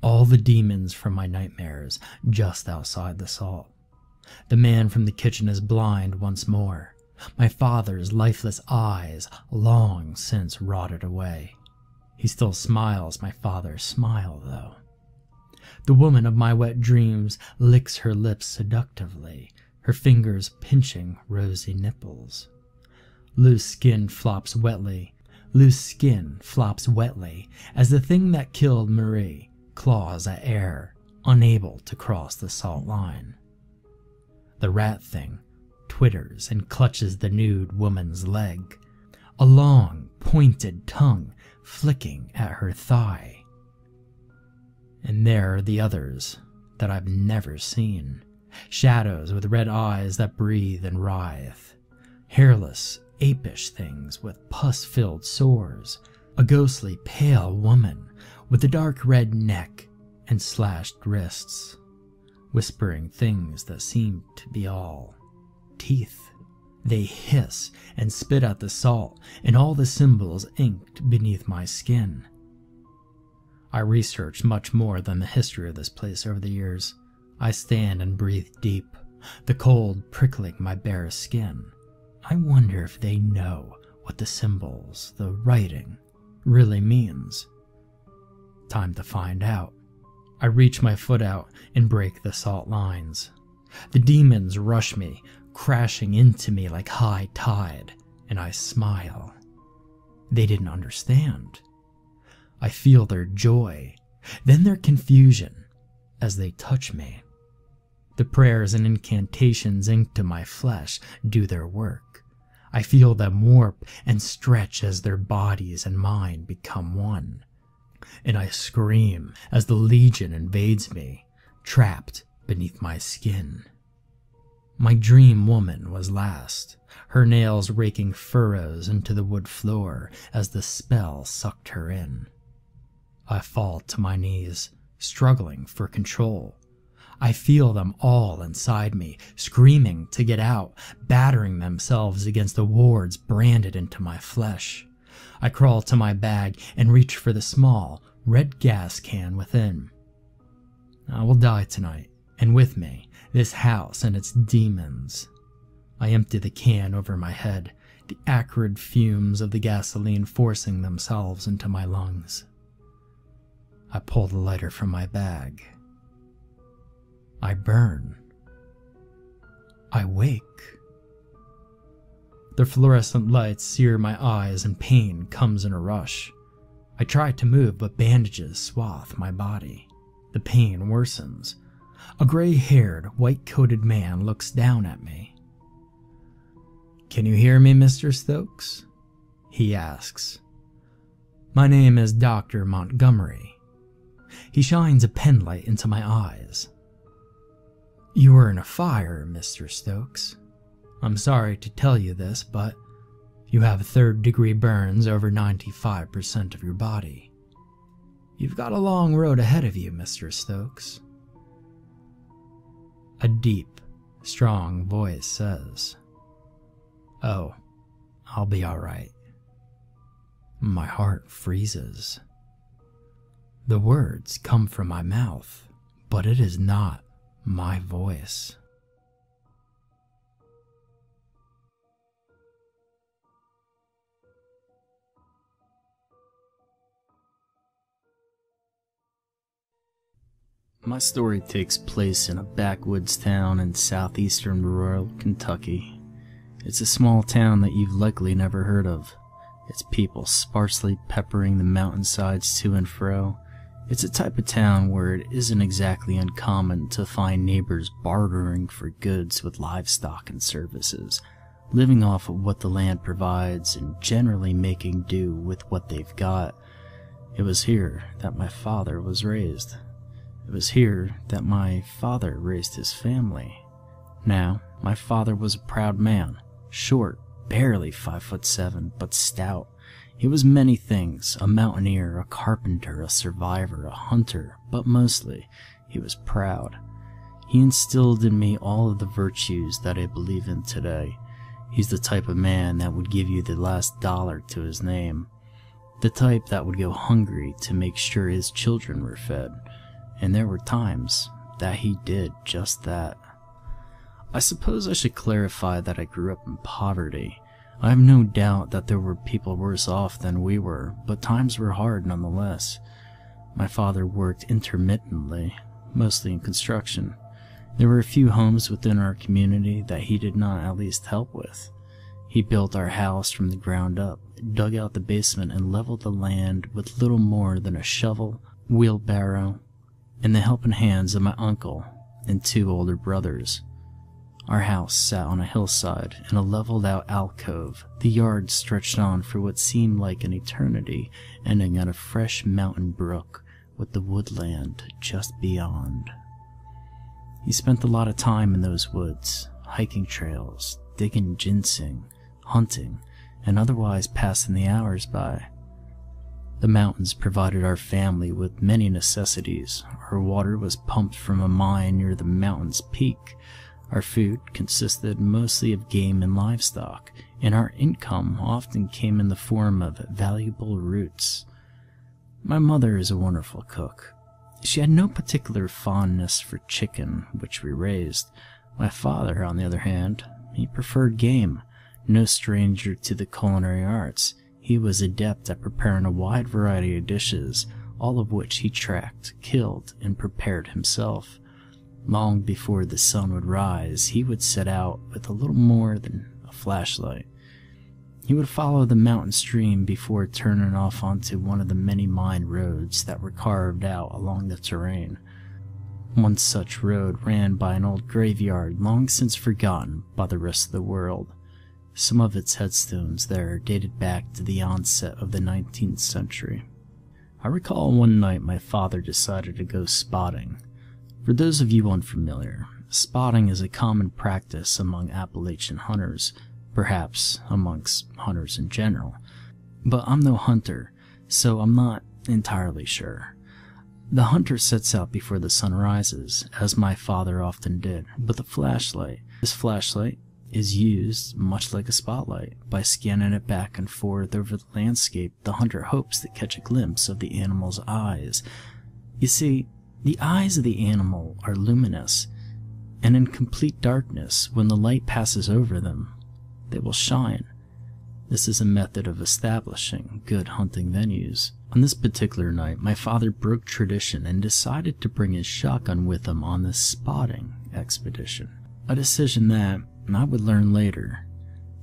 all the demons from my nightmares, just outside the salt. The man from the kitchen is blind once more. My father's lifeless eyes long since rotted away. He still smiles my father's smile, though. The woman of my wet dreams licks her lips seductively, her fingers pinching rosy nipples. Loose skin flops wetly as the thing that killed Marie claws at air, unable to cross the salt line. The rat thing twitters and clutches the nude woman's leg, a long, pointed tongue flicking at her thigh. And there are the others that I've never seen, shadows with red eyes that breathe and writhe, hairless, apish things with pus-filled sores, a ghostly pale woman with a dark red neck and slashed wrists, whispering things that seem to be all teeth. They hiss and spit out the salt and all the symbols inked beneath my skin. I researched much more than the history of this place over the years. I stand and breathe deep, the cold prickling my bare skin. I wonder if they know what the symbols, the writing, really means. Time to find out. I reach my foot out and break the salt lines. The demons rush me, crashing into me like high tide, and I smile. They didn't understand. I feel their joy, then their confusion as they touch me. The prayers and incantations inked to my flesh do their work. I feel them warp and stretch as their bodies and mine become one. And I scream as the legion invades me, trapped beneath my skin. My dream woman was last, her nails raking furrows into the wood floor as the spell sucked her in. I fall to my knees, struggling for control. I feel them all inside me, screaming to get out, battering themselves against the wards branded into my flesh. I crawl to my bag and reach for the small, red gas can within. I will die tonight, and with me, this house and its demons. I empty the can over my head, the acrid fumes of the gasoline forcing themselves into my lungs. I pull the lighter from my bag. I burn. I wake. The fluorescent lights sear my eyes and pain comes in a rush. I try to move, but bandages swathe my body. The pain worsens. A gray-haired, white-coated man looks down at me. "Can you hear me, Mr. Stokes?" he asks. My name is Dr. Montgomery. He shines a penlight into my eyes. You were in a fire, Mr. Stokes. I'm sorry to tell you this, but you have third-degree burns over 95% of your body. You've got a long road ahead of you, Mr. Stokes. A deep, strong voice says, Oh, I'll be all right. My heart freezes. The words come from my mouth, but it is not my voice. My story takes place in a backwoods town in southeastern rural Kentucky. It's a small town that you've likely never heard of. Its people sparsely peppering the mountainsides to and fro. It's a type of town where it isn't exactly uncommon to find neighbors bartering for goods with livestock and services, living off of what the land provides and generally making do with what they've got. It was here that my father was raised. It was here that my father raised his family. Now, my father was a proud man, short, barely 5'7", but stout. He was many things, a mountaineer, a carpenter, a survivor, a hunter, but mostly, he was proud. He instilled in me all of the virtues that I believe in today. He's the type of man that would give you the last dollar to his name. The type that would go hungry to make sure his children were fed. And there were times that he did just that. I suppose I should clarify that I grew up in poverty. I have no doubt that there were people worse off than we were, but times were hard nonetheless. My father worked intermittently, mostly in construction. There were a few homes within our community that he did not at least help with. He built our house from the ground up, dug out the basement, and leveled the land with little more than a shovel, wheelbarrow, and the helping hands of my uncle and 2 older brothers. Our house sat on a hillside in a leveled-out alcove. The yard stretched on for what seemed like an eternity, ending at a fresh mountain brook with the woodland just beyond. He spent a lot of time in those woods, hiking trails, digging ginseng, hunting, and otherwise passing the hours by. The mountains provided our family with many necessities. Our water was pumped from a mine near the mountain's peak. Our food consisted mostly of game and livestock, and our income often came in the form of valuable roots. My mother is a wonderful cook. She had no particular fondness for chicken, which we raised. My father, on the other hand, he preferred game. No stranger to the culinary arts, he was adept at preparing a wide variety of dishes, all of which he tracked, killed, and prepared himself. Long before the sun would rise, he would set out with a little more than a flashlight. He would follow the mountain stream before turning off onto one of the many mine roads that were carved out along the terrain. One such road ran by an old graveyard long since forgotten by the rest of the world. Some of its headstones there dated back to the onset of the 19th century. I recall one night my father decided to go spotting. For those of you unfamiliar, spotting is a common practice among Appalachian hunters, perhaps amongst hunters in general. But I'm no hunter, so I'm not entirely sure. The hunter sets out before the sun rises, as my father often did, with a flashlight. This flashlight is used, much like a spotlight. By scanning it back and forth over the landscape, the hunter hopes to catch a glimpse of the animal's eyes. You see, the eyes of the animal are luminous, and in complete darkness, when the light passes over them, they will shine. This is a method of establishing good hunting venues. On this particular night, my father broke tradition and decided to bring his shotgun with him on this spotting expedition. A decision that, I would learn later,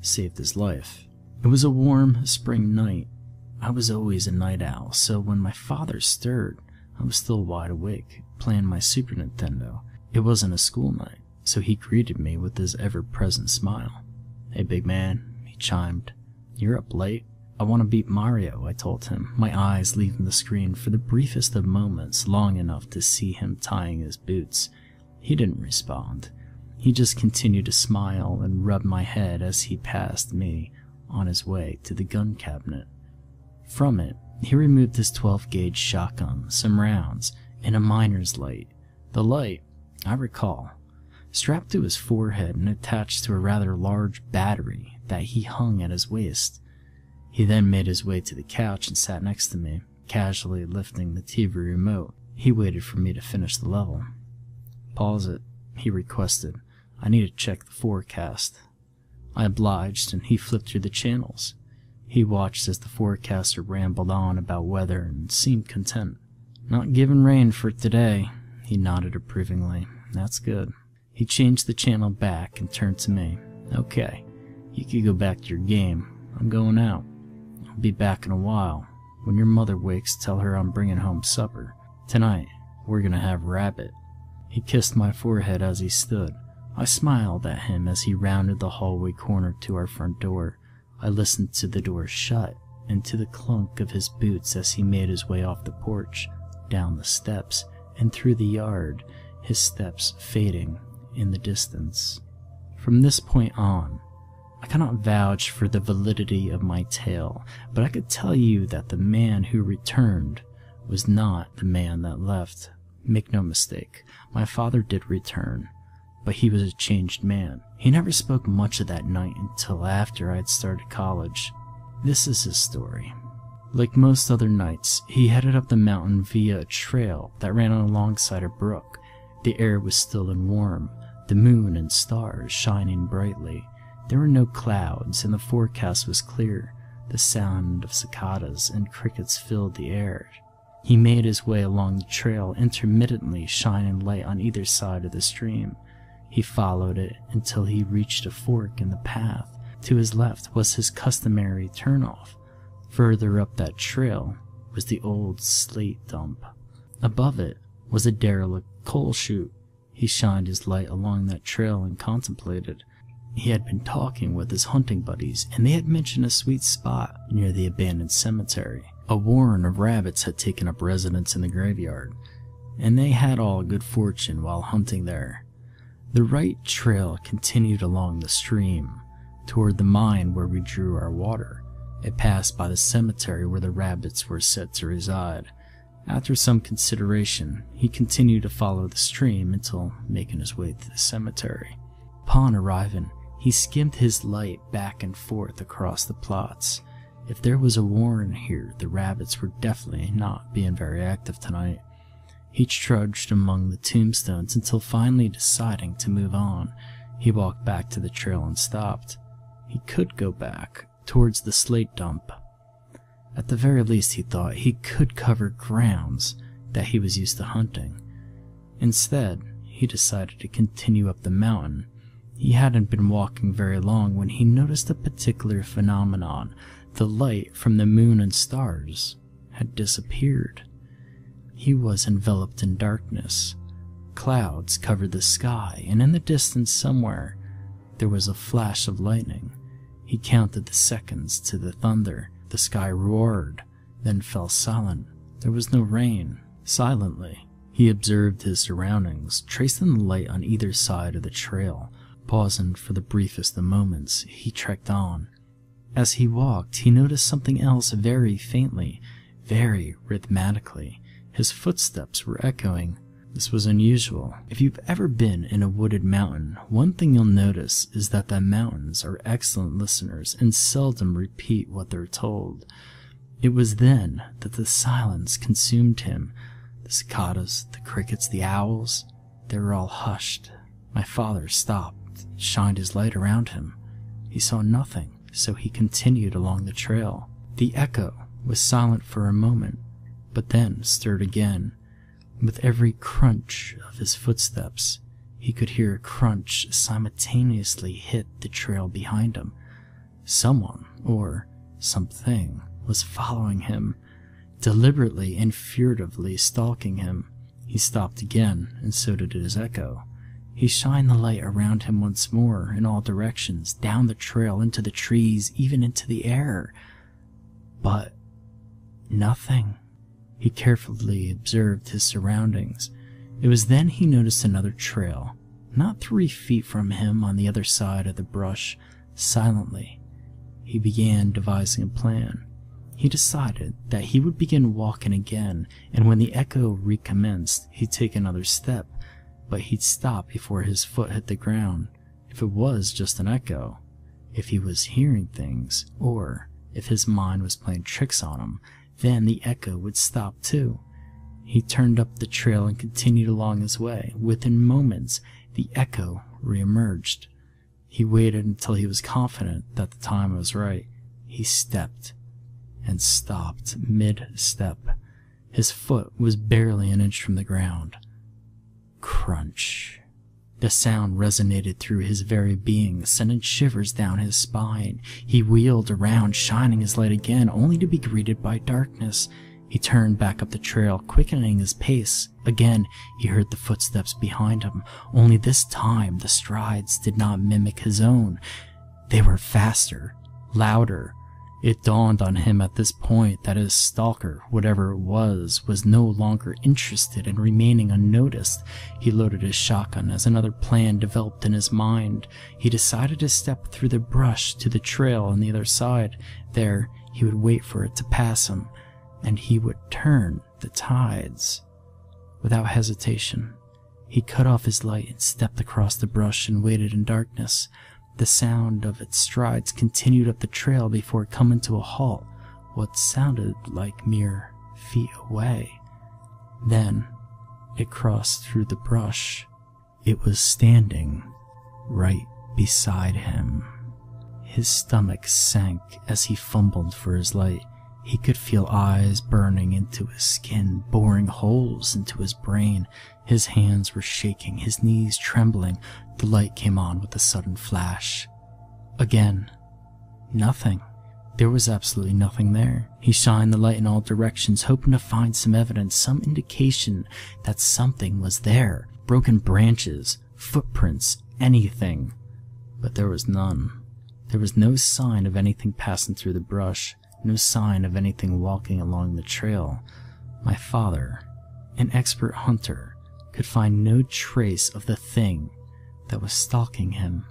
saved his life. It was a warm spring night. I was always a night owl, so when my father stirred, I was still wide awake, playing my Super Nintendo. It wasn't a school night, so he greeted me with his ever-present smile. "Hey, big man," he chimed. "You're up late. I want to beat Mario, I told him, my eyes leaving the screen for the briefest of moments, long enough to see him tying his boots. He didn't respond. He just continued to smile and rub my head as he passed me on his way to the gun cabinet. From it, he removed his 12-gauge shotgun, some rounds, and a miner's light. The light, I recall, strapped to his forehead and attached to a rather large battery that he hung at his waist. He then made his way to the couch and sat next to me, casually lifting the TV remote. He waited for me to finish the level. "Pause it," he requested. "I need to check the forecast." I obliged, and he flipped through the channels. He watched as the forecaster rambled on about weather and seemed content. "Not giving rain for today," he nodded approvingly. "That's good." He changed the channel back and turned to me. "Okay, you can go back to your game. I'm going out. I'll be back in a while. When your mother wakes, tell her I'm bringing home supper. Tonight, we're gonna have rabbit." He kissed my forehead as he stood. I smiled at him as he rounded the hallway corner to our front door. I listened to the door shut and to the clunk of his boots as he made his way off the porch, down the steps, and through the yard, his steps fading in the distance. From this point on, I cannot vouch for the validity of my tale, but I could tell you that the man who returned was not the man that left. Make no mistake, my father did return, but he was a changed man. He never spoke much of that night until after I had started college. This is his story. Like most other nights, he headed up the mountain via a trail that ran alongside a brook. The air was still and warm, the moon and stars shining brightly. There were no clouds, and the forecast was clear. The sound of cicadas and crickets filled the air. He made his way along the trail, intermittently shining light on either side of the stream. He followed it until he reached a fork in the path. To his left was his customary turnoff. Further up that trail was the old slate dump. Above it was a derelict coal chute. He shined his light along that trail and contemplated. He had been talking with his hunting buddies, and they had mentioned a sweet spot near the abandoned cemetery. A warren of rabbits had taken up residence in the graveyard, and they had all good fortune while hunting there. The right trail continued along the stream, toward the mine where we drew our water. It passed by the cemetery where the rabbits were set to reside. After some consideration, he continued to follow the stream until making his way to the cemetery. Upon arriving, he skimmed his light back and forth across the plots. If there was a warren here, the rabbits were definitely not being very active tonight. He trudged among the tombstones until finally deciding to move on. He walked back to the trail and stopped. He could go back towards the slate dump. At the very least, he thought, he could cover grounds that he was used to hunting. Instead, he decided to continue up the mountain. He hadn't been walking very long when he noticed a particular phenomenon. The light from the moon and stars had disappeared. He was enveloped in darkness. Clouds covered the sky, and in the distance somewhere, there was a flash of lightning. He counted the seconds to the thunder. The sky roared, then fell silent. There was no rain. Silently, he observed his surroundings, tracing the light on either side of the trail. Pausing for the briefest of moments, he trekked on. As he walked, he noticed something else very faintly, very rhythmically. His footsteps were echoing. This was unusual. If you've ever been in a wooded mountain, one thing you'll notice is that the mountains are excellent listeners and seldom repeat what they're told. It was then that the silence consumed him. The cicadas, the crickets, the owls, they were all hushed. My father stopped, shined his light around him. He saw nothing, so he continued along the trail. The echo was silent for a moment, but then stirred again. With every crunch of his footsteps, he could hear a crunch simultaneously hit the trail behind him. Someone, or something, was following him, deliberately and furtively stalking him. He stopped again, and so did his echo. He shined the light around him once more, in all directions, down the trail, into the trees, even into the air. but nothing. He carefully observed his surroundings. It was then he noticed another trail, not 3 feet from him on the other side of the brush. Silently, he began devising a plan. He decided that he would begin walking again, and when the echo recommenced, he'd take another step, but he'd stop before his foot hit the ground. If it was just an echo, if he was hearing things, or if his mind was playing tricks on him, then the echo would stop too. He turned up the trail and continued along his way. Within moments, the echo reemerged. He waited until he was confident that the time was right. He stepped and stopped mid-step. His foot was barely an inch from the ground. Crunch. The sound resonated through his very being, sending shivers down his spine. He wheeled around, shining his light again, only to be greeted by darkness. He turned back up the trail, quickening his pace. Again, he heard the footsteps behind him, only this time the strides did not mimic his own. They were faster, louder. It dawned on him at this point that his stalker, whatever it was no longer interested in remaining unnoticed. He loaded his shotgun as another plan developed in his mind. He decided to step through the brush to the trail on the other side. There, he would wait for it to pass him, and he would turn the tides. Without hesitation, he cut off his light and stepped across the brush and waited in darkness. The sound of its strides continued up the trail before coming to a halt, what sounded like mere feet away. Then, it crossed through the brush. It was standing right beside him. His stomach sank as he fumbled for his light. He could feel eyes burning into his skin, boring holes into his brain. His hands were shaking, his knees trembling. The light came on with a sudden flash. Again, nothing. There was absolutely nothing there. He shined the light in all directions, hoping to find some evidence, some indication that something was there. Broken branches, footprints, anything. But there was none. There was no sign of anything passing through the brush. No sign of anything walking along the trail. My father, an expert hunter, could find no trace of the thing that was stalking him.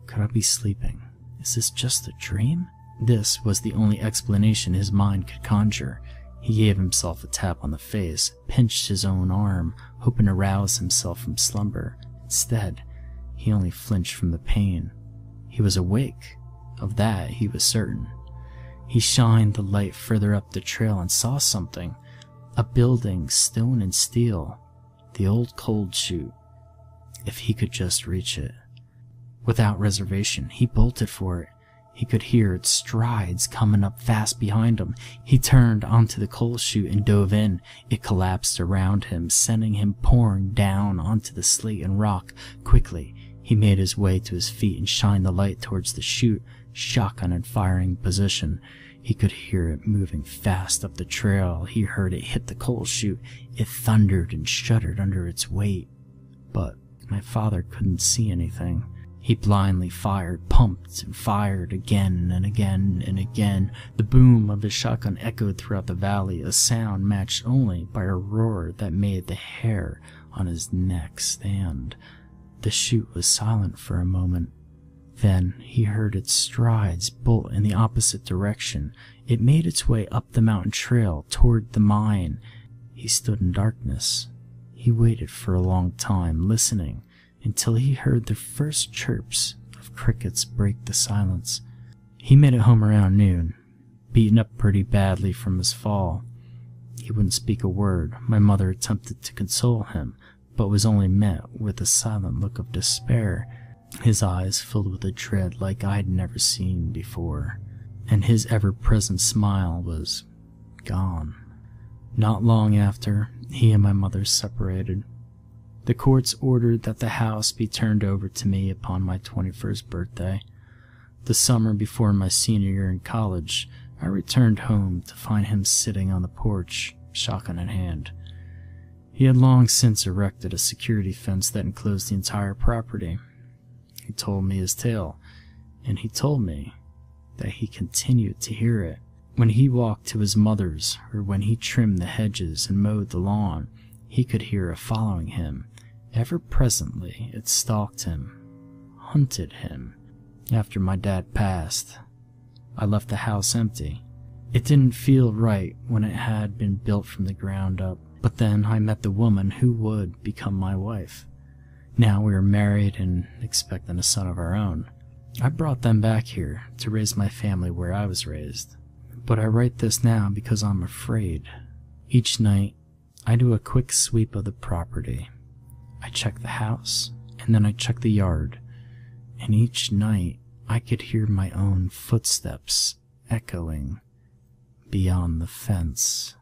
Could I be sleeping? Is this just a dream? This was the only explanation his mind could conjure. He gave himself a tap on the face, pinched his own arm, hoping to rouse himself from slumber. Instead, he only flinched from the pain. He was awake. Of that, he was certain. He shined the light further up the trail and saw something. A building, stone and steel. The old cold chute. If he could just reach it. Without reservation, he bolted for it. He could hear its strides coming up fast behind him. He turned onto the coal chute and dove in. It collapsed around him, sending him pouring down onto the slate and rock. Quickly, he made his way to his feet and shined the light towards the chute. Shotgun in firing position. He could hear it moving fast up the trail. He heard it hit the coal chute. It thundered and shuddered under its weight. But my father couldn't see anything. He blindly fired, pumped, and fired again and again and again. The boom of his shotgun echoed throughout the valley, a sound matched only by a roar that made the hair on his neck stand. The chute was silent for a moment. Then he heard its strides bolt in the opposite direction. It made its way up the mountain trail toward the mine. He stood in darkness. He waited for a long time, listening, until he heard the first chirps of crickets break the silence. He made it home around noon, beaten up pretty badly from his fall. He wouldn't speak a word. My mother attempted to console him, but was only met with a silent look of despair. His eyes filled with a dread like I had never seen before, and his ever-present smile was gone. Not long after, he and my mother separated. The courts ordered that the house be turned over to me upon my 21st birthday. The summer before my senior year in college, I returned home to find him sitting on the porch, shotgun in hand. He had long since erected a security fence that enclosed the entire property. He told me his tale, and he told me that he continued to hear it, When he walked to his mother's, or when he trimmed the hedges and mowed the lawn, he could hear it following him. Ever presently, it stalked him, hunted him. After my dad passed, I left the house empty. It didn't feel right when it had been built from the ground up, but then I met the woman who would become my wife. Now we are married and expecting a son of our own. I brought them back here to raise my family where I was raised. But I write this now because I'm afraid. Each night, I do a quick sweep of the property. I check the house, and then I check the yard. And each night, I could hear my own footsteps echoing beyond the fence.